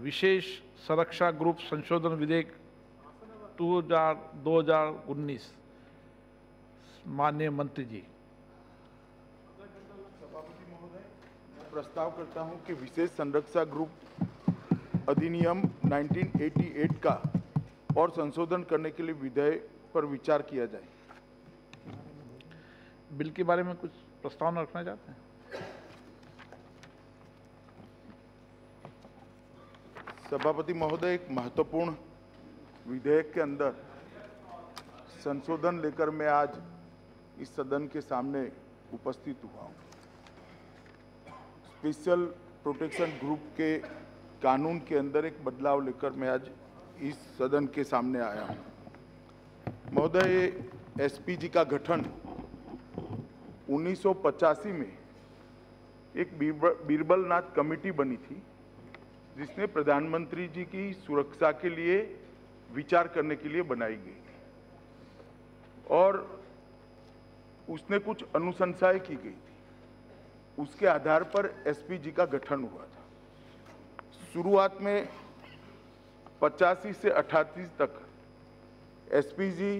विशेष संरक्षा ग्रुप संशोधन विधेयक 2019। माननीय मंत्री जी। सभापति महोदय, मैं प्रस्ताव करता हूं कि विशेष संरक्षा ग्रुप अधिनियम 1988 का और संशोधन करने के लिए विधेयक पर विचार किया जाए। बिल के बारे में कुछ प्रस्तावना रखना चाहते हैं? सभापति महोदय, एक महत्वपूर्ण विधेयक के अंदर संशोधन लेकर मैं आज इस सदन के सामने उपस्थित हुआ हूं। स्पेशल प्रोटेक्शन ग्रुप के कानून के अंदर एक बदलाव लेकर मैं आज इस सदन के सामने आया हूं। महोदय, एसपीजी का गठन 1985 में एक बीरबलनाथ कमेटी बनी थी, जिसने प्रधानमंत्री जी की सुरक्षा के लिए विचार करने के लिए बनाई गई और उसने कुछ अनुशंसाएं की गई थी। उसके आधार पर एसपीजी का गठन हुआ था। शुरुआत में 85 से 88 तक एसपीजी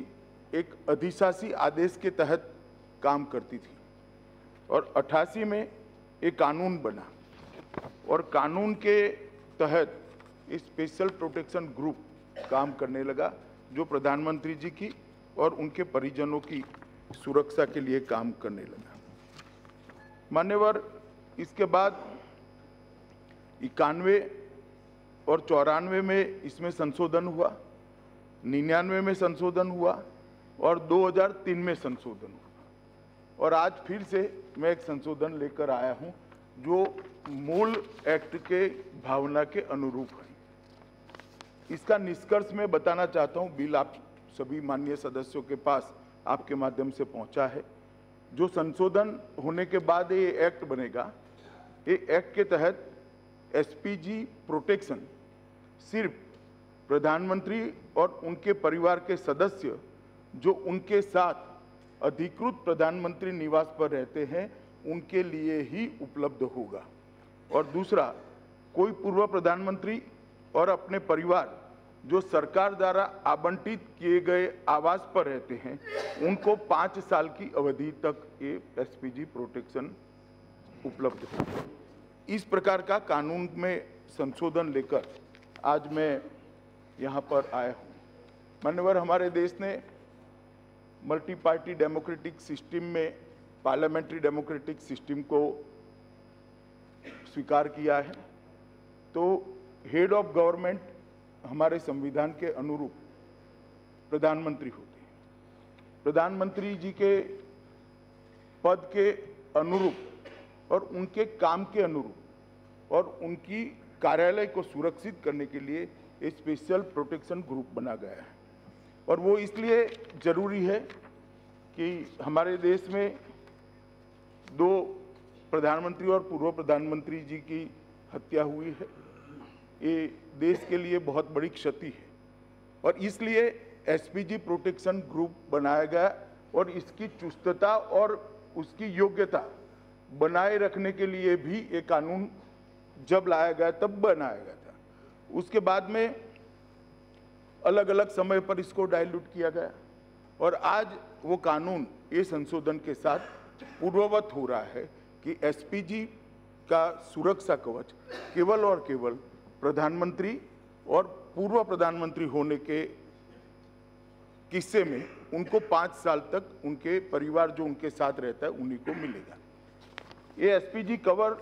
एक अधिशासी आदेश के तहत काम करती थी और 88 में एक कानून बना और कानून के तहत स्पेशल प्रोटेक्शन ग्रुप काम करने लगा, जो प्रधानमंत्री जी की और उनके परिजनों की सुरक्षा के लिए काम करने लगा। मान्यवर, इसके बाद 91 और 94 में इसमें संशोधन हुआ, 99 में संशोधन हुआ और 2003 में संशोधन हुआ और आज फिर से मैं एक संशोधन लेकर आया हूं जो मूल एक्ट के भावना के अनुरूप है। इसका निष्कर्ष मैं बताना चाहता हूं। बिल आप सभी माननीय सदस्यों के पास आपके माध्यम से पहुंचा है। जो संशोधन होने के बाद ये एक्ट बनेगा, ये एक्ट के तहत एसपीजी प्रोटेक्शन सिर्फ प्रधानमंत्री और उनके परिवार के सदस्य जो उनके साथ अधिकृत प्रधानमंत्री निवास पर रहते हैं उनके लिए ही उपलब्ध होगा। और दूसरा, कोई पूर्व प्रधानमंत्री और अपने परिवार जो सरकार द्वारा आवंटित किए गए आवास पर रहते हैं उनको 5 साल की अवधि तक ये एसपीजी प्रोटेक्शन उपलब्ध होगा। इस प्रकार का कानून में संशोधन लेकर आज मैं यहाँ पर आया हूँ। मान्यवर, हमारे देश ने मल्टी पार्टी डेमोक्रेटिक सिस्टम में पार्लियामेंट्री डेमोक्रेटिक सिस्टम को स्वीकार किया है, तो हेड ऑफ गवर्नमेंट हमारे संविधान के अनुरूप प्रधानमंत्री होते हैं। प्रधानमंत्री जी के पद के अनुरूप और उनके काम के अनुरूप और उनकी कार्यालय को सुरक्षित करने के लिए एक स्पेशल प्रोटेक्शन ग्रुप बना गया है और वो इसलिए जरूरी है कि हमारे देश में 2 प्रधानमंत्री और पूर्व प्रधानमंत्री जी की हत्या हुई है। ये देश के लिए बहुत बड़ी क्षति है और इसलिए एसपीजी प्रोटेक्शन ग्रुप बनाया गया और इसकी चुस्तता और उसकी योग्यता बनाए रखने के लिए भी ये कानून जब लाया गया तब बनाया गया था। उसके बाद में अलग अलग समय पर इसको डाइल्यूट किया गया और आज वो कानून ये संशोधन के साथ पूर्ववत हो रहा है कि एसपीजी का सुरक्षा कवच केवल और केवल प्रधानमंत्री और पूर्व प्रधानमंत्री होने के किस्से में उनको 5 साल तक उनके परिवार जो उनके साथ रहता है उन्हीं को मिलेगा। ये एसपीजी कवर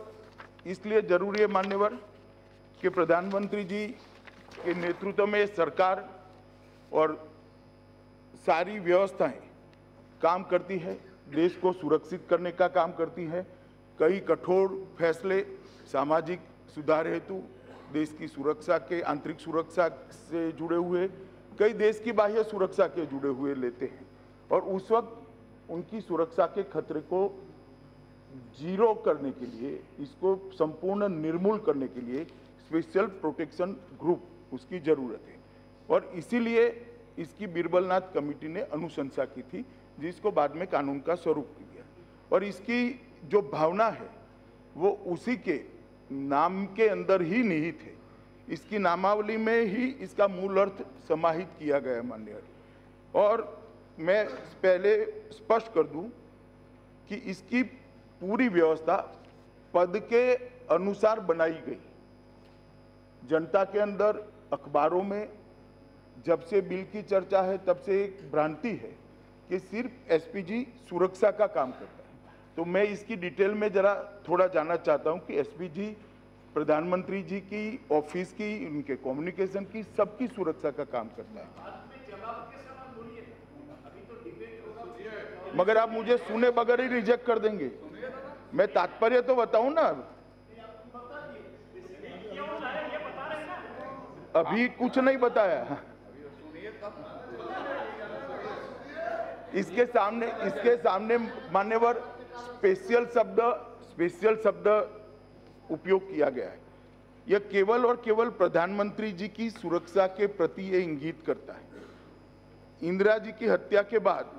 इसलिए जरूरी है मान्यवर कि प्रधानमंत्री जी के नेतृत्व में सरकार और सारी व्यवस्थाएं काम करती है, देश को सुरक्षित करने का काम करती है। कई कठोर फैसले सामाजिक सुधार हेतु, देश की सुरक्षा के आंतरिक सुरक्षा से जुड़े हुए, कई देश की बाह्य सुरक्षा के जुड़े हुए लेते हैं और उस वक्त उनकी सुरक्षा के खतरे को जीरो करने के लिए, इसको संपूर्ण निर्मूल करने के लिए स्पेशल प्रोटेक्शन ग्रुप उसकी जरूरत है और इसीलिए इसकी बीरबलनाथ कमेटी ने अनुशंसा की थी, जिसको बाद में कानून का स्वरूप दिया और इसकी जो भावना है वो उसी के नाम के अंदर ही निहित है इसकी नामावली में ही इसका मूल अर्थ समाहित किया गया है माननीय। और मैं पहले स्पष्ट कर दूं कि इसकी पूरी व्यवस्था पद के अनुसार बनाई गई। जनता के अंदर, अखबारों में जब से बिल की चर्चा है तब से एक भ्रांति है कि सिर्फ एसपीजी सुरक्षा का काम करता है। तो मैं इसकी डिटेल में जरा थोड़ा जानना चाहता हूं कि एसपीजी प्रधानमंत्री जी की ऑफिस की, उनके कम्युनिकेशन की, सबकी सुरक्षा का काम करता है। मगर आप मुझे सुने बगैर ही रिजेक्ट कर देंगे। मैं तात्पर्य तो बताऊं ना। अभी कुछ नहीं बताया। इसके सामने मान्यवर स्पेशल शब्द उपयोग किया गया है। यह केवल और केवल प्रधानमंत्री जी की सुरक्षा के प्रति यह इंगित करता है। इंदिरा जी की हत्या के बाद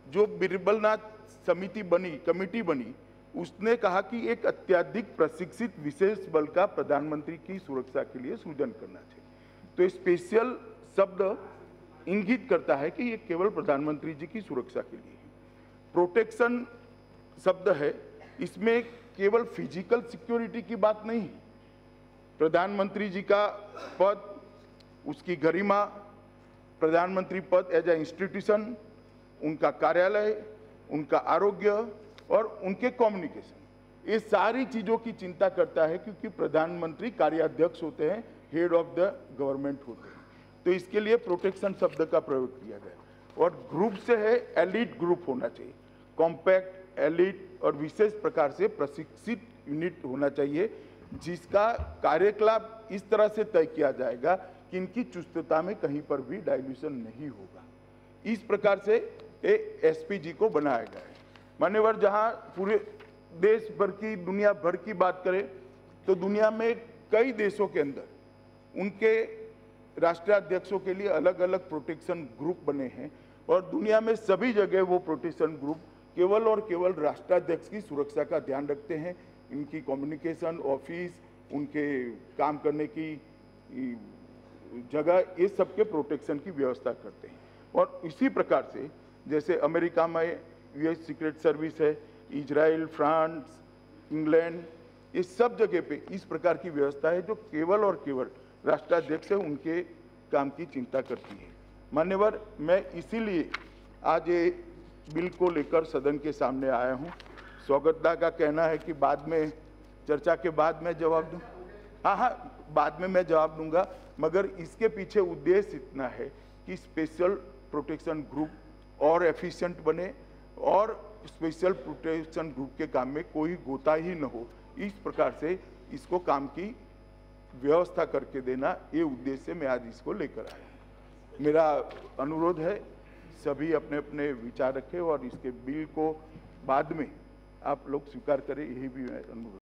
जो बिरबलनाथ कमेटी बनी, उसने कहा कि एक अत्यधिक प्रशिक्षित विशेष बल का प्रधानमंत्री की सुरक्षा के लिए सृजन करना चाहिए। तो स्पेशल शब्द इंगित करता है कि ये केवल प्रधानमंत्री जी की सुरक्षा के लिए है। प्रोटेक्शन शब्द है, इसमें केवल फिजिकल सिक्योरिटी की बात नहीं है। प्रधानमंत्री जी का पद, उसकी गरिमा, प्रधानमंत्री पद एज ए इंस्टीट्यूशन, उनका कार्यालय, उनका आरोग्य और उनके कम्युनिकेशन, ये सारी चीजों की चिंता करता है, क्योंकि प्रधानमंत्री कार्याध्यक्ष होते हैं, हेड ऑफ द गवर्नमेंट होते हैं। तो इसके लिए प्रोटेक्शन शब्द का प्रयोग किया गया। और ग्रुप से है, एलिट ग्रुप होना चाहिए, कॉम्पैक्ट, एलिट और विशेष प्रकार से प्रशिक्षित यूनिट होना चाहिए, जिसका कार्यकलाप इस तरह से तय किया जाएगा कि इनकी चुस्तता में कहीं पर भी डाइल्यूशन नहीं होगा। इस प्रकार से एसपीजी को बनाया गया है। मान्यवर, जहां पूरे देश भर की, दुनिया भर की बात करें तो दुनिया में कई देशों के अंदर उनके राष्ट्राध्यक्षों के लिए अलग अलग प्रोटेक्शन ग्रुप बने हैं, और दुनिया में सभी जगह वो प्रोटेक्शन ग्रुप केवल और केवल राष्ट्राध्यक्ष की सुरक्षा का ध्यान रखते हैं। इनकी कम्युनिकेशन, ऑफिस, उनके काम करने की जगह, ये सबके प्रोटेक्शन की व्यवस्था करते हैं। और इसी प्रकार से जैसे अमेरिका में यूएस सीक्रेट सर्विस है, इजराइल, फ्रांस, इंग्लैंड, ये सब जगह पे इस प्रकार की व्यवस्था है जो केवल और केवल राष्ट्राध्यक्ष है उनके काम की चिंता करती है। मान्यवर, मैं इसीलिए आज ये बिल को लेकर सदन के सामने आया हूँ। स्वागतदा का कहना है कि बाद में, चर्चा के बाद मैं जवाब दूं। हाँ, बाद में मैं जवाब दूंगा, मगर इसके पीछे उद्देश्य इतना है कि स्पेशल प्रोटेक्शन ग्रुप और एफिशिएंट बने और स्पेशल प्रोटेक्शन ग्रुप के काम में कोई गोताही न हो। इस प्रकार से इसको काम की व्यवस्था करके देना, ये उद्देश्य से मैं आज इसको लेकर आया। मेरा अनुरोध है सभी अपने अपने विचार रखें और इसके बिल को बाद में आप लोग स्वीकार करें, यही भी मैं अनुरोध।